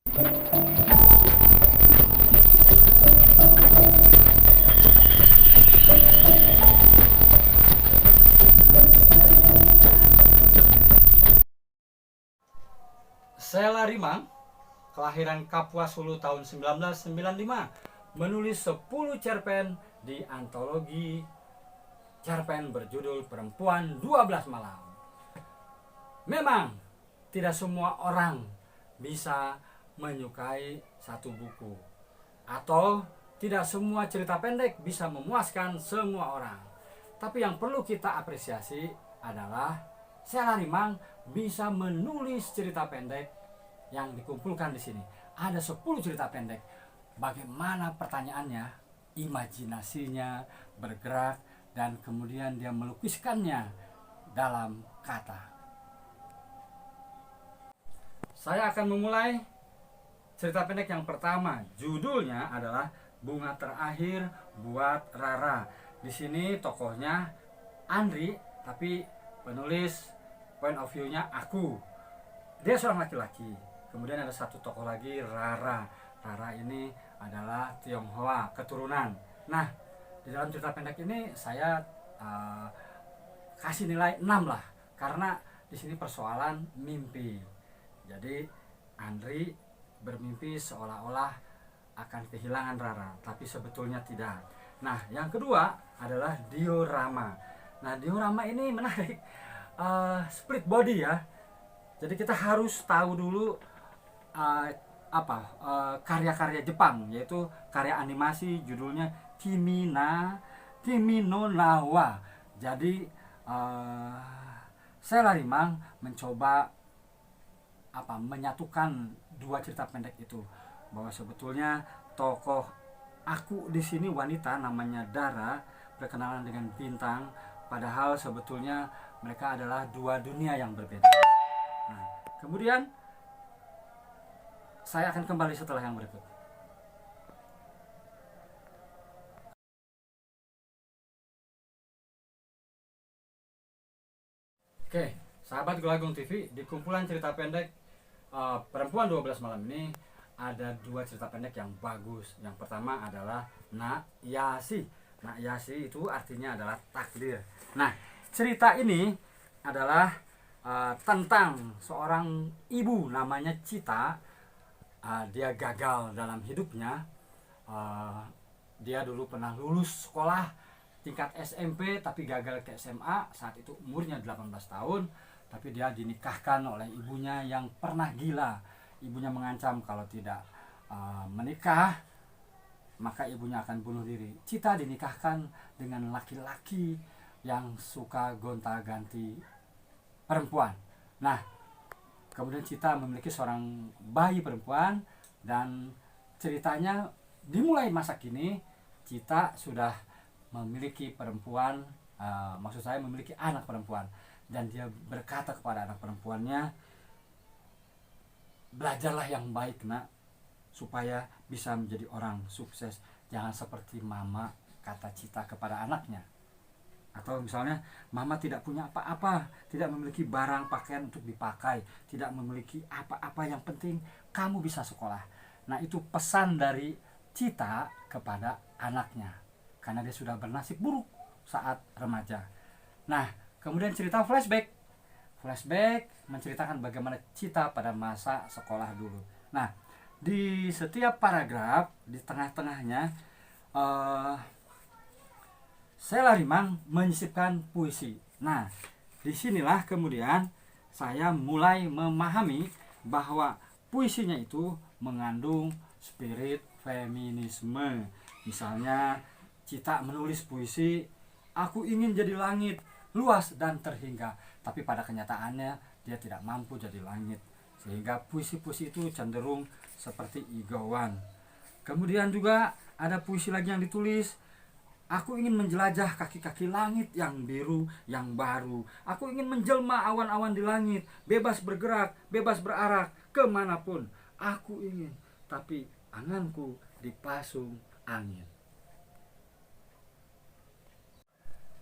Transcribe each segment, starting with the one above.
Sela Rimang, kelahiran Kapuas Hulu tahun 1995, menulis 10 cerpen di antologi cerpen berjudul Perempuan 12 Malam. Memang tidak semua orang bisa menyukai satu buku, atau tidak semua cerita pendek bisa memuaskan semua orang. Tapi yang perlu kita apresiasi adalah Sela Rimang bisa menulis cerita pendek yang dikumpulkan di sini. Ada 10 cerita pendek. Bagaimana pertanyaannya? Imajinasinya bergerak dan kemudian dia melukiskannya dalam kata. Saya akan memulai cerita pendek yang pertama. Judulnya adalah Bunga Terakhir Buat Rara. Di sini tokohnya Andri, tapi penulis point of view-nya aku. Dia seorang laki-laki. Kemudian ada satu tokoh lagi, Rara. Rara ini adalah Tionghoa keturunan. Nah, di dalam cerita pendek ini saya kasih nilai 6 lah, karena di sini persoalan mimpi. Jadi Andri bermimpi seolah-olah akan kehilangan Rara, tapi sebetulnya tidak. Nah, yang kedua adalah diorama. Nah, diorama ini menarik, split body ya. Jadi kita harus tahu dulu karya-karya Jepang, yaitu karya animasi judulnya Kimi no Na wa. Jadi Sela Rimang mencoba menyatukan dua cerita pendek itu, bahwa sebetulnya tokoh aku di sini wanita namanya Dara, berkenalan dengan bintang, padahal sebetulnya mereka adalah dua dunia yang berbeda. Nah, kemudian saya akan kembali setelah yang berikut. Oke, sahabat Gelagung TV, di kumpulan cerita pendek Perempuan 12 Malam ini ada dua cerita pendek yang bagus. Yang pertama adalah Nak Yasi. Nak Yasi itu artinya adalah takdir. Nah, cerita ini adalah tentang seorang ibu namanya Cita. Dia gagal dalam hidupnya. Dia dulu pernah lulus sekolah tingkat SMP tapi gagal ke SMA. Saat itu umurnya 18 tahun, tapi dia dinikahkan oleh ibunya yang pernah gila. Ibunya mengancam kalau tidak menikah maka ibunya akan bunuh diri. Cita dinikahkan dengan laki-laki yang suka gonta-ganti perempuan. Nah, kemudian Cita memiliki seorang bayi perempuan, dan ceritanya dimulai masa kini. Cita sudah memiliki perempuan, maksud saya memiliki anak perempuan, dan dia berkata kepada anak perempuannya, belajarlah yang baik nak, supaya bisa menjadi orang sukses. Jangan seperti mama, kata Cita kepada anaknya. Atau misalnya mama tidak punya apa-apa, tidak memiliki barang pakaian untuk dipakai, tidak memiliki apa-apa, yang penting kamu bisa sekolah. Nah, itu pesan dari Cita kepada anaknya, karena dia sudah bernasib buruk saat remaja. Nah, kemudian cerita flashback menceritakan bagaimana Cita pada masa sekolah dulu. Nah, di setiap paragraf di tengah-tengahnya Sela Rimang menyisipkan puisi. Nah, disinilah kemudian saya mulai memahami bahwa puisinya itu mengandung spirit feminisme. Misalnya Cita menulis puisi, aku ingin jadi langit luas dan terhingga, tapi pada kenyataannya dia tidak mampu jadi langit, sehingga puisi-puisi itu cenderung seperti igauan. Kemudian juga ada puisi lagi yang ditulis, aku ingin menjelajah kaki-kaki langit yang biru, yang baru. Aku ingin menjelma awan-awan di langit, bebas bergerak, bebas berarak, kemanapun. Aku ingin, tapi anganku dipasung angin.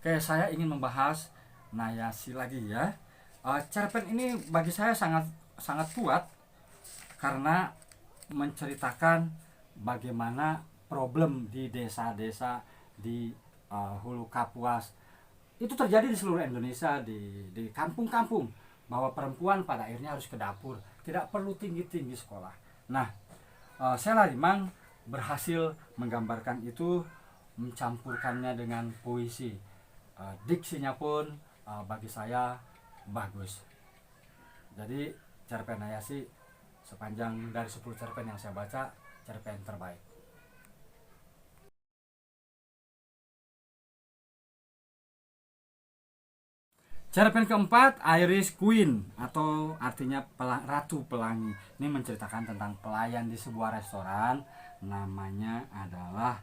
Oke, saya ingin membahas Nayasi lagi ya. Cerpen ini bagi saya sangat kuat, karena menceritakan bagaimana problem di desa-desa di Hulu Kapuas. Itu terjadi di seluruh Indonesia, di kampung-kampung, bahwa perempuan pada akhirnya harus ke dapur, tidak perlu tinggi-tinggi sekolah. Nah, Sheila Limang berhasil menggambarkan itu, mencampurkannya dengan puisi. Diksinya pun bagi saya bagus. Jadi cerpen Hayashi sepanjang dari 10 cerpen yang saya baca, cerpen terbaik. Cerpen keempat, Irish Queen, atau artinya Ratu Pelangi. Ini menceritakan tentang pelayan di sebuah restoran, namanya adalah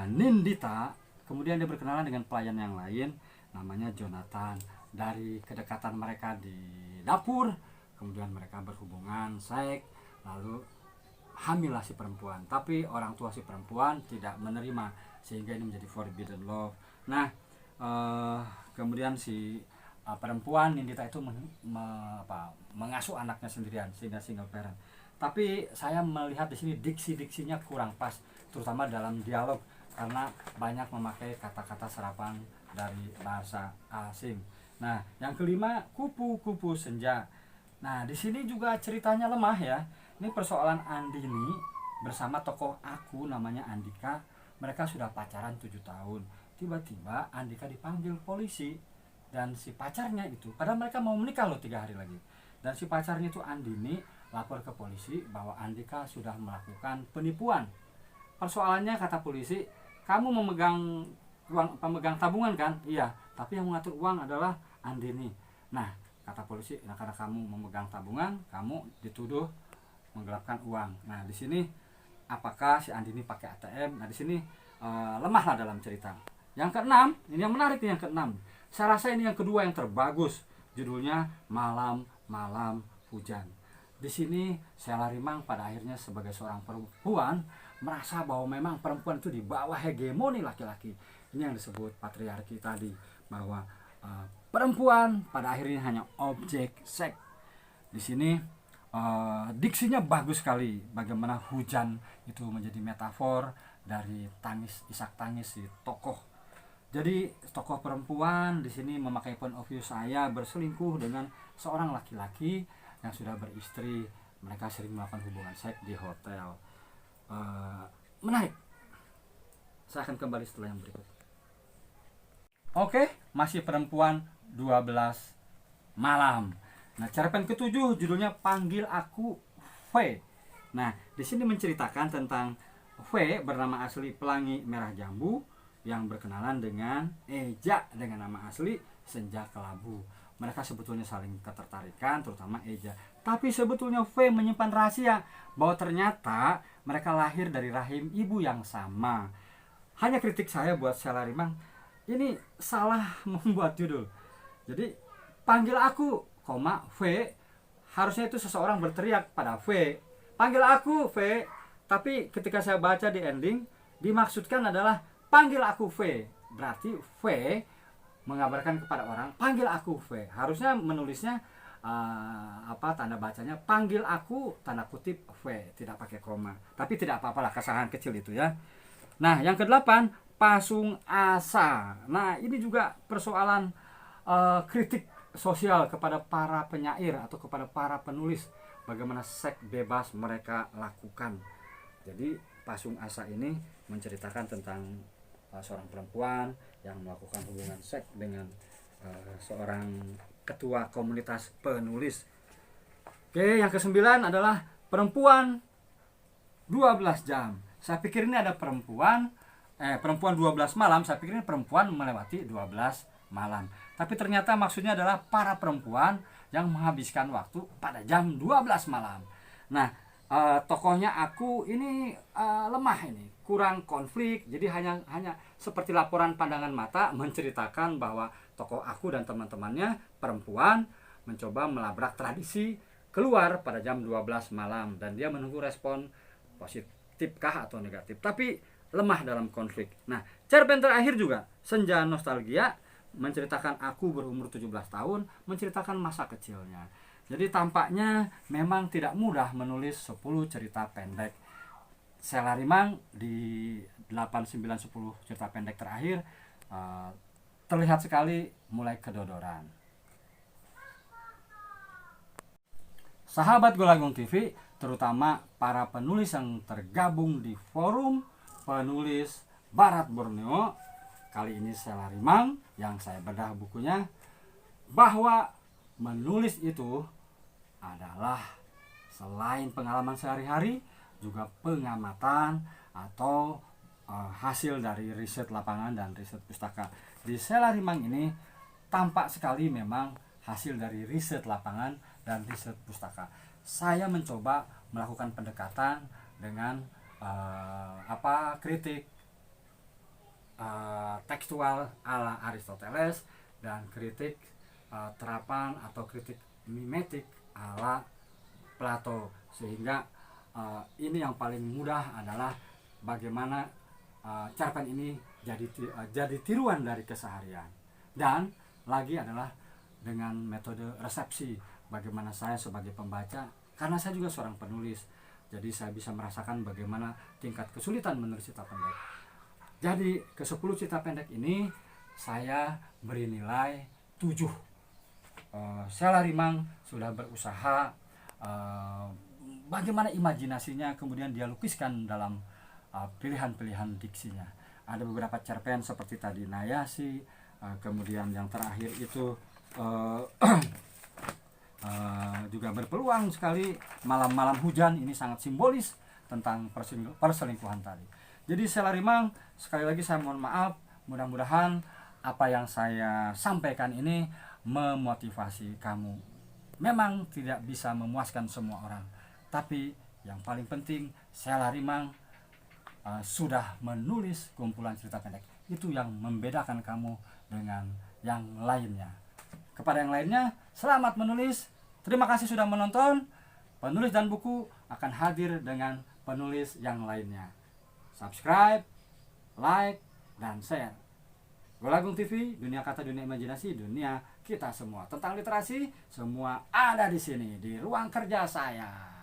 Nindita. Kemudian dia berkenalan dengan pelayan yang lain, namanya Jonathan. Dari kedekatan mereka di dapur, kemudian mereka berhubungan seks, lalu hamillah si perempuan. Tapi orang tua si perempuan tidak menerima, sehingga ini menjadi forbidden love. Nah, kemudian si perempuan Nindita itu mengasuh anaknya sendirian, sehingga single parent. Tapi saya melihat di sini diksi-diksinya kurang pas, terutama dalam dialog, karena banyak memakai kata-kata serapan dari bahasa asing. Nah, yang kelima, Kupu-kupu Senja. Nah, di sini juga ceritanya lemah ya. Ini persoalan Andini bersama tokoh aku namanya Andika. Mereka sudah pacaran 7 tahun. Tiba-tiba Andika dipanggil polisi, dan si pacarnya itu, padahal mereka mau menikah loh 3 hari lagi, dan si pacarnya itu Andini lapor ke polisi bahwa Andika sudah melakukan penipuan. Persoalannya, kata polisi, kamu memegang uang, pemegang tabungan kan? Iya, tapi yang mengatur uang adalah Andini. Nah, kata polisi, nah karena kamu memegang tabungan, kamu dituduh menggelapkan uang. Nah, di sini apakah si Andini pakai ATM? Nah, di sini lemahlah dalam cerita. Yang keenam, ini yang menarik nih, yang keenam. Saya rasa ini yang kedua yang terbagus. Judulnya Malam-Malam Hujan. Di sini Sheila Limang pada akhirnya sebagai seorang perempuan merasa bahwa memang perempuan itu di bawah hegemoni laki-laki. Ini yang disebut patriarki tadi, bahwa perempuan pada akhirnya hanya objek seks. Di sini diksinya bagus sekali, bagaimana hujan itu menjadi metafor dari tangis, isak tangis si tokoh. Jadi tokoh perempuan di sini memakai point of view saya berselingkuh dengan seorang laki-laki yang sudah beristri. Mereka sering melakukan hubungan seks di hotel. Menarik. Saya akan kembali setelah yang berikut. Oke, masih perempuan 12 malam. Nah, cerpen ketujuh judulnya Panggil Aku V. Nah, di sini menceritakan tentang V bernama asli Pelangi Merah Jambu, yang berkenalan dengan Eja dengan nama asli Senja Kelabu. Mereka sebetulnya saling ketertarikan, terutama Eja. Tapi sebetulnya V menyimpan rahasia bahwa ternyata mereka lahir dari rahim ibu yang sama. Hanya kritik saya buat Sheila Limang, ini salah membuat judul. Jadi panggil aku, V, harusnya itu seseorang berteriak pada V, panggil aku V. Tapi ketika saya baca di ending, dimaksudkan adalah panggil aku V. Berarti V mengabarkan kepada orang, panggil aku V. Harusnya menulisnya tanda bacanya panggil aku tanda kutip V, tidak pakai koma. Tapi tidak apa-apalah, kesalahan kecil itu ya. Nah, yang kedelapan, Pasung Asa. Nah, ini juga persoalan kritik sosial kepada para penyair atau kepada para penulis, bagaimana seks bebas mereka lakukan. Jadi Pasung Asa ini menceritakan tentang seorang perempuan yang melakukan hubungan seks dengan seorang ketua komunitas penulis. Oke, yang kesembilan adalah perempuan 12 jam. Saya pikir ini ada perempuan 12 malam, saya pikir ini perempuan melewati 12 malam. Tapi ternyata maksudnya adalah para perempuan yang menghabiskan waktu pada jam 12 malam. Nah, tokohnya aku ini lemah, ini kurang konflik. Jadi hanya seperti laporan pandangan mata menceritakan bahwa tokoh aku dan teman-temannya perempuan mencoba melabrak tradisi keluar pada jam 12 malam, dan dia menunggu respon positifkah atau negatif, tapi lemah dalam konflik. Nah, cerpen terakhir juga Senja Nostalgia menceritakan aku berumur 17 tahun, menceritakan masa kecilnya. Jadi tampaknya memang tidak mudah menulis 10 cerita pendek. Sela Rimang di 8, 9, 10 cerita pendek terakhir terlihat sekali mulai kedodoran. Sahabat Golagung TV, terutama para penulis yang tergabung di forum penulis Barat Borneo, kali ini Sela Rimang yang saya bedah bukunya, bahwa menulis itu adalah selain pengalaman sehari-hari juga pengamatan atau hasil dari riset lapangan dan riset pustaka. Di Sela Rimang ini tampak sekali memang hasil dari riset lapangan dan riset pustaka. Saya mencoba melakukan pendekatan dengan kritik tekstual ala Aristoteles dan kritik terapan atau kritik mimetik ala Plato, sehingga ini yang paling mudah adalah bagaimana cerpen ini jadi tiruan dari keseharian, dan lagi adalah dengan metode resepsi, bagaimana saya sebagai pembaca, karena saya juga seorang penulis, jadi saya bisa merasakan bagaimana tingkat kesulitan menulis cerita pendek. Jadi ke 10 cerita pendek ini saya beri nilai 7. Sela Rimang sudah berusaha bagaimana imajinasinya kemudian dia lukiskan dalam pilihan-pilihan diksinya. Ada beberapa cerpen seperti tadi Nayasi, kemudian yang terakhir itu juga berpeluang sekali malam-malam hujan, ini sangat simbolis tentang perselingkuhan tadi. Jadi Sela Rimang, sekali lagi saya mohon maaf, mudah-mudahan apa yang saya sampaikan ini memotivasi kamu. Memang tidak bisa memuaskan semua orang, tapi yang paling penting Sela Rimang sudah menulis kumpulan cerita pendek. Itu yang membedakan kamu dengan yang lainnya. Kepada yang lainnya, selamat menulis. Terima kasih sudah menonton. Penulis dan buku akan hadir dengan penulis yang lainnya. Subscribe, like, dan share. Golagung TV, dunia kata, dunia imajinasi, dunia kita semua. Tentang literasi, semua ada di sini, di ruang kerja saya.